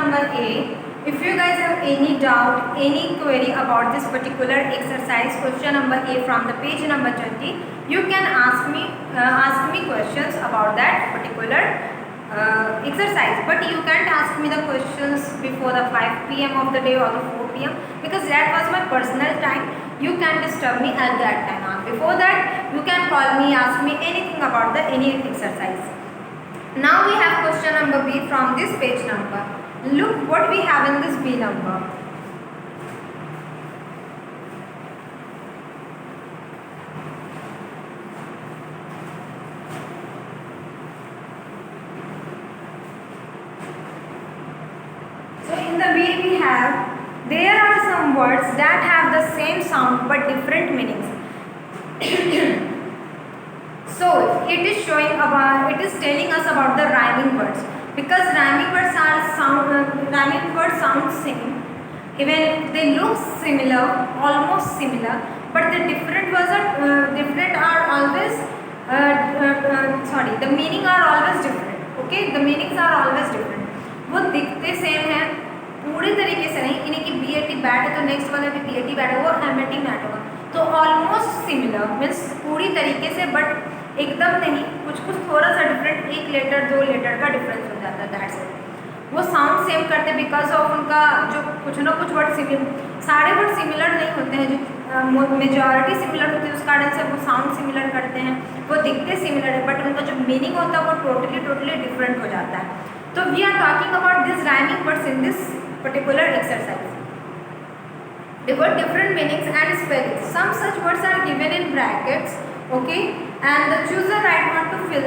number A. If you guys have any doubt, any query about this particular exercise, question number A from the page number 20, you can ask me questions about that particular exercise. But you can't ask me the questions before the 5 p.m. of the day or the 4 p.m. because that was my personal time. You can disturb me at that time. Before that, you can call me, ask me anything about any exercise. Now we have question number B from this page number. Look what we have in this B number. So in the B we have, there are some words that have the same sound but different meanings. So it is telling us about the rhyming words, because rhyming words sound same, even they look similar, almost similar, but the different words are the meaning are always different. Okay, the meanings are always different. वो दिखते same है पूरी तरीके से नहीं, इन्हें कि BAT bat है तो नेक्स्ट वाला भी BAT बैट होगा, MAT मैट होगा, तो ऑलमोस्ट सिमिलर मीन्स पूरी तरीके से, बट एकदम नहीं, कुछ थोड़ा सा डिफरेंट, 1 लेटर 2 लेटर का डिफरेंस हो जाता है, दैट्स इट. वो साउंड सेम करते बिकॉज ऑफ उनका जो कुछ ना कुछ वर्ड सिमिलर, सारे वर्ड सिमिलर नहीं होते हैं, जो मेजॉरिटी सिमिलर होती है उस कारण से वो साउंड सिमिलर करते हैं, वो दिखते सिमिलर है, बट उनका जो मीनिंग होता है वो टोटली डिफरेंट हो जाता है. तो we are talking about this rhyming words in this particular exercise. They got different meanings and spellings. Some such words are given in brackets, okay, and the choose the right one to fill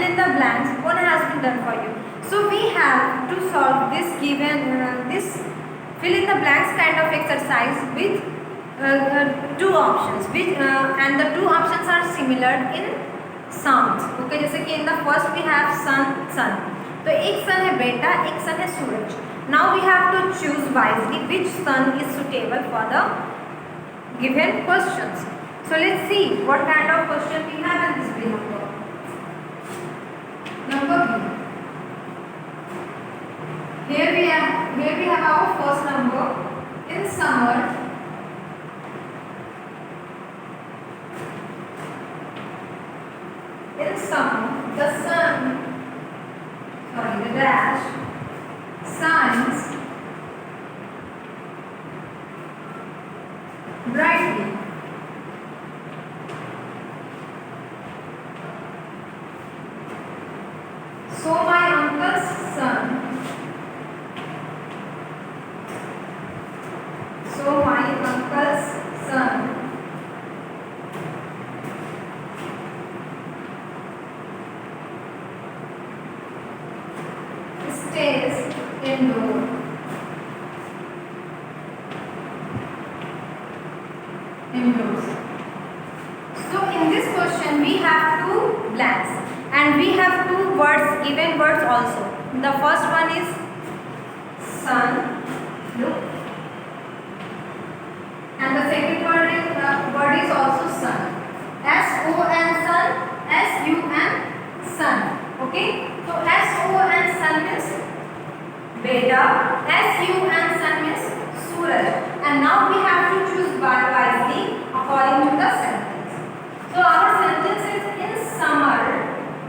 in the blanks. One has been done for you. So we have to solve this this fill in the blanks kind of exercise with 2 options, and the 2 options are similar in sounds. Okay, जैसे कि in the first we have sun. तो एक sun है बेटा, एक sun है सूरज. Now we have to choose wisely which sun is suitable for the given questions. So let's see what kind of question we have in this B number. Number B. Here we have our first number. In summer, the dash shines brightly. So my uncle's son stays indoors. So in this question we have 2 blanks and we have 2 words, given words also. The first one is sun, look, and the second word is also sun. S-O-N sun, S-U-N sun. Okay, so S-O-N sun means beta, S-U-N sun means Suraj. And now we have to choose wisely according to the sentence. So our sentence is in summer,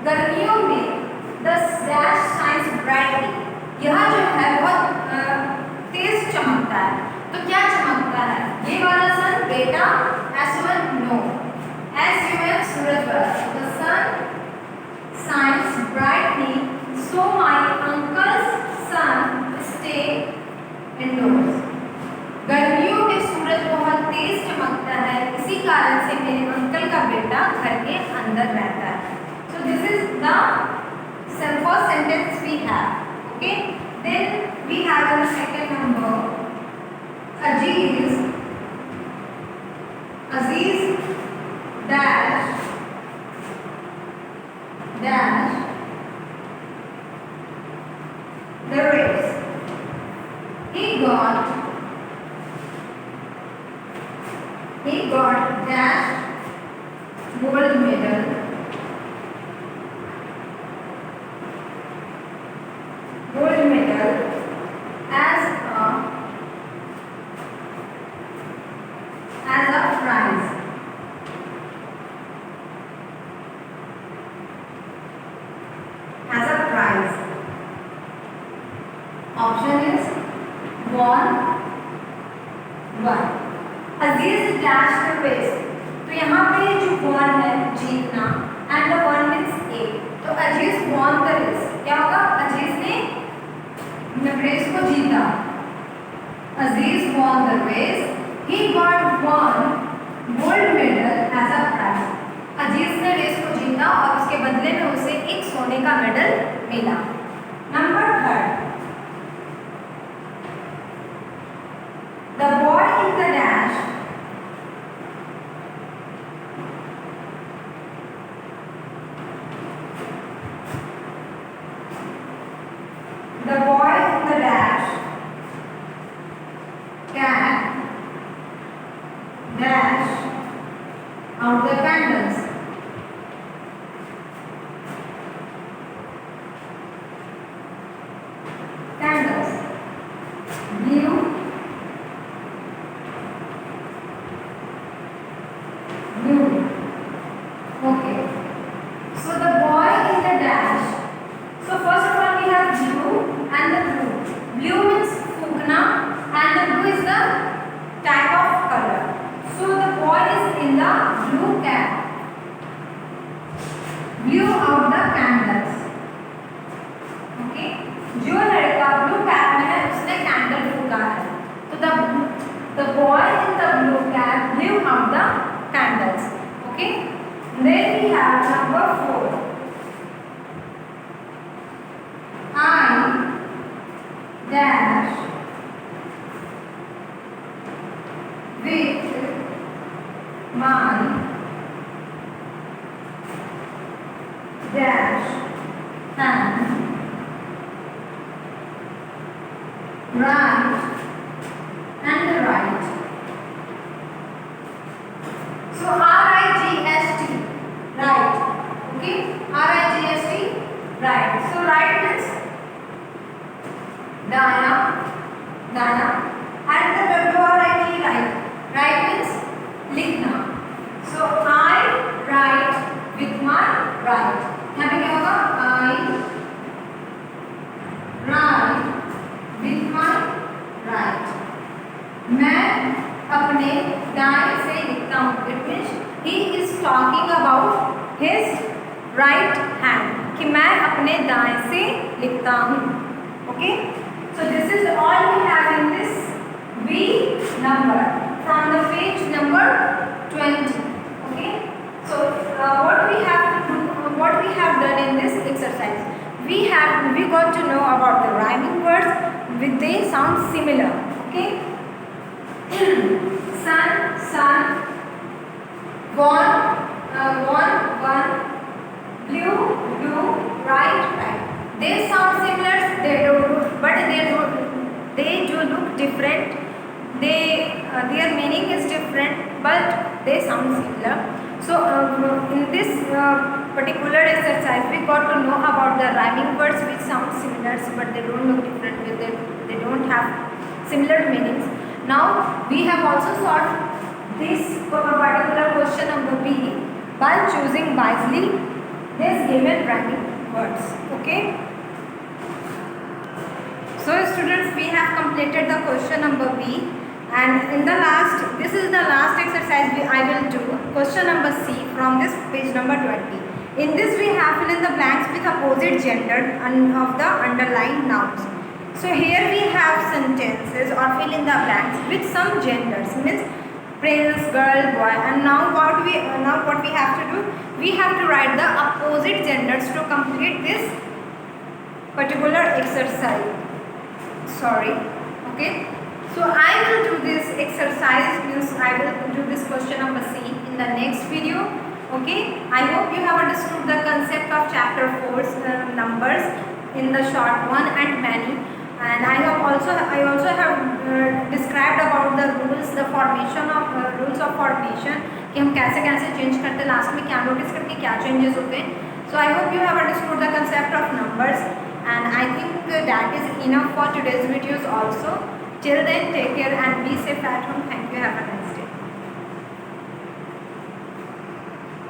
गर्मियों में the dash shines brightly. यह जो है बहुत तेज चमकता है. तो क्या चमकता है? ये वाला सन बेटा, S-O-N no, S-U-N सूरज वाला. The sun shines brightly, so my uncle's son stay indoors. गर्मियों में सूरज बहुत तेज चमकता है, इसी कारण से मेरे अंकल का बेटा घर के अंदर रहता है. So this is the first sentence we have. Okay, then we have the second number. Aziz dash the race. He got dash gold medal won one. Aziz dashed the race. तो यहाँ पे जो won है जीतना and the one means a. तो अजीज won the race. क्या होगा? अजीज ने रेस को जीता. Aziz won the race. He got one gold medal as a prize. अजीज ने रेस को जीता और उसके बदले में उसे एक सोने का मेडल मिला. Number 3. The boy in the dash can dash out the candles. Blue, okay. So the boy in the dash. So first of all we have blue and the blue. Blue means fugna and the blue is the type of color. So the boy is in the blue cap. Blew out the candles. Okay. जो लड़का blue cap में है उसने candle फूका है. तो the boy in the blue cap blew out the candles. Okay. Then we have number 4. I dash with my dash and right and right. So RIGST, right. Okay, RIGST, right. So right means Dana, and the WRIT, right. Right means लिखना. So I write with my right. यहाँ पे क्या होगा? I write with my right. मैं अपने दाएं से लिखता हूँ. It means he is talking about his right hand. कि मैं अपने दाएं से लिखता हूँ. Okay? So this is all we have in this B number from the page number 20. Okay? So what we have done in this exercise, we got to know about the rhyming words with they sound similar. Okay? Sun, one, blue, right. They sound similar, they do look different. Their meaning is different, but they sound similar. So in this particular exercise, we got to know about the rhyming words which sound similar, but they don't look different. They don't have similar meanings. Now we have also solved this particular question number B by choosing wisely this given rhyming words. Okay. So students, we have completed the question number B, and in the last, this is the last exercise I will do, question number C from this page number 20. In this we have fill in the blanks with opposite gender of the underlined nouns. So here we have sentences or fill in the blanks with some genders, means prince, girl, boy, and now what we have to do, we have to write the opposite genders to complete this particular exercise. Okay. So I will do this exercise, means I will do this question number C in the next video. Okay. I hope you have understood the concept of chapter 4 numbers in the short one and many. And I also have described about the rules, the formation of rules of formation, कि हम कैसे change करते हैं, last में क्या notice करके क्या changes होते हैं. So I hope you have understood the concept of numbers, and I think that is enough for today's videos also. Till then, take care and